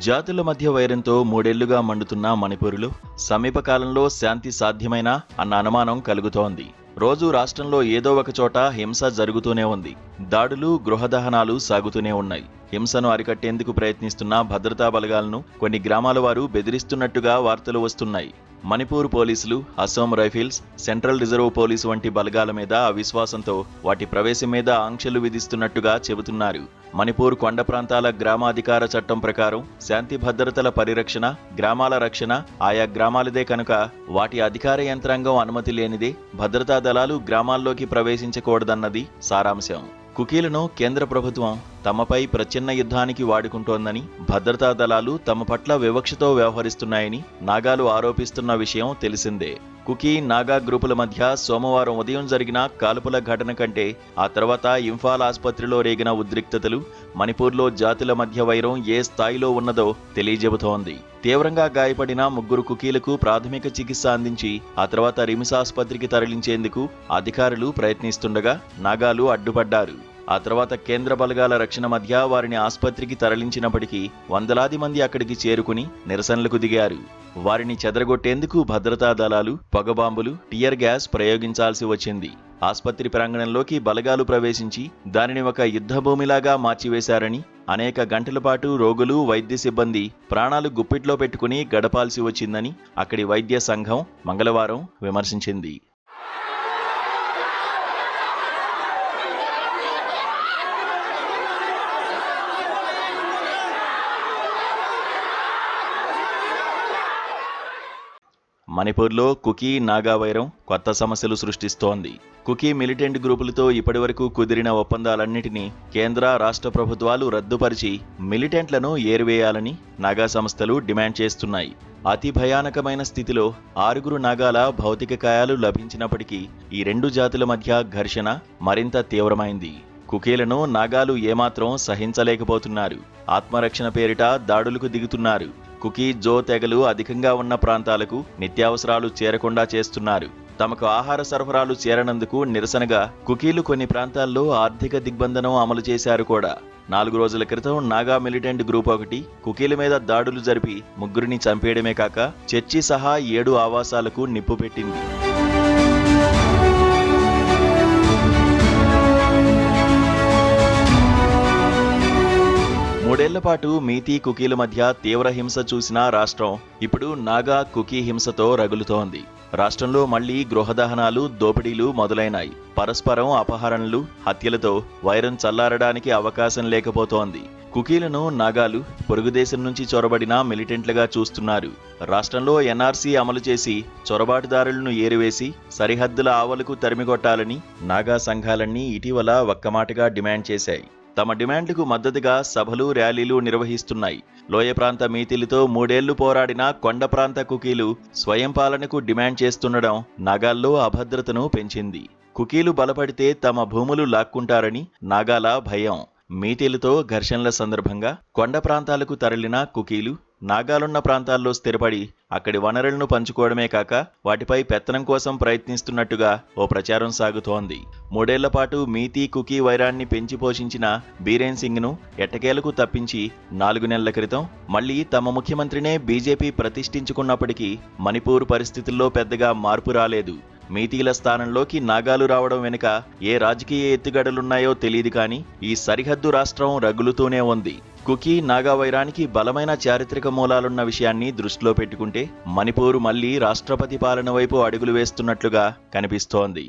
జాతుల మధ్య వైరంతో మూడేళ్లుగా మండుతున్న మణిపూర్లో సమీపకాలంలో శాంతి సాధ్యమైనా అన్న అనుమానం కలుగుతోంది. రోజూ రాష్ట్రంలో ఏదో ఒక చోట హింస జరుగుతూనే ఉంది. దాడులు, గృహదహనాలు సాగుతూనే ఉన్నాయి. హింసను అరికట్టేందుకు ప్రయత్నిస్తున్న భద్రతా బలగాలను కొన్ని గ్రామాల వారు బెదిరిస్తున్నట్టుగా వార్తలు వస్తున్నాయి. మణిపూర్ పోలీసులు, Assam rifles, central reserve police వంటి బలగాల మీద అవిశ్వాసంతో వాటి ప్రవేశం మీద ఆంక్షలు విధిస్తున్నట్టుగా చెబుతున్నారు. మణిపూర్ కొండ ప్రాంతాల గ్రామాధికార చట్టం ప్రకారం శాంతి భద్రతల పరిరక్షణ, గ్రామాల రక్షణ ఆయా గ్రామాలదే కనుక వాటి అధికార యంత్రాంగం అనుమతి లేనిదే భద్రతా దళాలు గ్రామాల్లోకి ప్రవేశించకూడదన్నది సారాంశం. కుకీలను కేంద్ర ప్రభుత్వం తమపై ప్రచ్ఛన్న యుద్ధానికి వాడుకుంటోందని, భద్రతా దళాలు తమ పట్ల వివక్షతో వ్యవహరిస్తున్నాయని నాగాలు ఆరోపిస్తున్న విషయం తెలిసిందే. కుకీ, నాగా గ్రూపుల మధ్య సోమవారం ఉదయం జరిగిన కాల్పుల ఘటన కంటే ఆ తర్వాత ఇంఫాల్ ఆసుపత్రిలో రేగిన ఉద్రిక్తతలు మణిపూర్లో జాతుల మధ్య వైరం ఏ స్థాయిలో ఉన్నదో తెలియజెబుతోంది. తీవ్రంగా గాయపడిన 3 కుకీలకు ప్రాథమిక చికిత్స అందించి ఆ తర్వాత రిమ్స్ ఆసుపత్రికి తరలించేందుకు అధికారులు ప్రయత్నిస్తుండగా నాగాలు అడ్డుపడ్డారు. ఆ తర్వాత కేంద్ర బలగాల రక్షణ మధ్య వారిని ఆసుపత్రికి తరలించినప్పటికీ వందలాది మంది అక్కడికి చేరుకుని నిరసనలకు దిగారు. వారిని చెదరగొట్టేందుకు భద్రతా దళాలు పొగబాంబులు, టియర్ గ్యాస్ ప్రయోగించాల్సి వచ్చింది. ఆసుపత్రి ప్రాంగణంలోకి బలగాలు ప్రవేశించి దానిని ఒక యుద్ధభూమిలాగా మార్చివేశారని, అనేక గంటల పాటు రోగులు, వైద్య సిబ్బంది ప్రాణాలు గుప్పిట్లో పెట్టుకుని గడపాల్సి వచ్చిందని అక్కడి వైద్య సంఘం మంగళవారం విమర్శించింది. మణిపూర్లో కుకీ, నాగా వైరం కొత్త సమస్యలు సృష్టిస్తోంది. కుకీ మిలిటెంట్ గ్రూపులతో ఇప్పటివరకు కుదిరిన ఒప్పందాలన్నింటినీ కేంద్ర, రాష్ట్ర ప్రభుత్వాలు రద్దుపరిచి మిలిటెంట్లను ఏరివేయాలని నాగా సంస్థలు డిమాండ్ చేస్తున్నాయి. అతి భయానకమైన స్థితిలో 6 నాగాల భౌతిక కాయాలు లభించినప్పటికీ ఈ 2 జాతుల మధ్య ఘర్షణ మరింత తీవ్రమైంది. కుకీలను నాగాలు ఏమాత్రం సహించలేకపోతున్నారు. ఆత్మరక్షణ పేరిట దాడులకు దిగుతున్నారు. కుకీ, జో తెగలు అధికంగా ఉన్న ప్రాంతాలకు నిత్యావసరాలు చేరకుండా చేస్తున్నారు. తమకు ఆహార సరఫరాలు చేరనందుకు నిరసనగా కుకీలు కొన్ని ప్రాంతాల్లో ఆర్థిక దిగ్బంధనం అమలు చేశారు కూడా. 4 రోజుల క్రితం నాగా మిలిటెంట్ గ్రూప్ ఒకటి కుకీల మీద దాడులు జరిపి 3 చంపేయడమే కాక చర్చి సహా 7 ఆవాసాలకు నిప్పు పెట్టింది. మూడేళ్ల పాటు మీతీ, కుకీల మధ్య తీవ్ర హింస చూసిన రాష్ట్రం ఇప్పుడు నాగా, కుకీ హింసతో రగులుతోంది. రాష్ట్రంలో మళ్లీ గృహదహనాలు, దోపిడీలు మొదలైనాయి. పరస్పరం అపహరణలు, హత్యలతో వైరం చల్లారడానికి అవకాశం లేకపోతోంది. కుకీలను నాగాలు పొరుగుదేశం నుంచి చొరబడిన మిలిటెంట్లుగా చూస్తున్నారు. రాష్ట్రంలో ఎన్ఆర్సీ అమలు చేసి చొరబాటుదారులను ఏరివేసి సరిహద్దుల ఆవలకు తరిమికొట్టాలని నాగా సంఘాలన్నీ ఇటీవల ఒక్కమాటగా డిమాండ్ చేశాయి. తమ డిమాండ్లకు మద్దతుగా సభలు, ర్యాలీలు నిర్వహిస్తున్నాయి. లోయ ప్రాంత మీతీలతో 3 ఏళ్లు పోరాడిన కొండ ప్రాంత కుకీలు స్వయం పాలనకు డిమాండ్ చేస్తుండడం నాగాల్లో అభద్రతను పెంచింది. కుకీలు బలపడితే తమ భూములు లాక్కుంటారని నాగాల భయం. మీతీలతో ఘర్షణల సందర్భంగా కొండ ప్రాంతాలకు తరలిన కుకీలు నాగాలున్న ప్రాంతాల్లో స్థిరపడి అక్కడి వనరులను పంచుకోవడమే కాక వాటిపై పెత్తనం కోసం ప్రయత్నిస్తున్నట్టుగా ఓ ప్రచారం సాగుతోంది. 3 ఏళ్ల పాటు మీతీ, కుకీ వైరాన్ని పెంచి పోషించిన బీరేన్ సింగ్ను ఎట్టకేలకు తప్పించి 4 నెలల క్రితం మళ్లీ తమ ముఖ్యమంత్రినే బీజేపీ ప్రతిష్ఠించుకున్నప్పటికీ మణిపూర్ పరిస్థితుల్లో పెద్దగా మార్పు రాలేదు. మీతీల స్థానంలోకి నాగాలు రావడం వెనుక ఏ రాజకీయ ఎత్తుగడలున్నాయో తెలియదు కానీ ఈ సరిహద్దు రాష్ట్రం రగులుతూనే ఉంది. కుకీ, నాగా వైరానికి బలమైన చారిత్రక మూలాలున్న విషయాన్ని దృష్టిలో పెట్టుకుంటే మణిపూర్ మళ్లీ రాష్ట్రపతి పాలన వైపు అడుగులు వేస్తున్నట్లుగా కనిపిస్తోంది.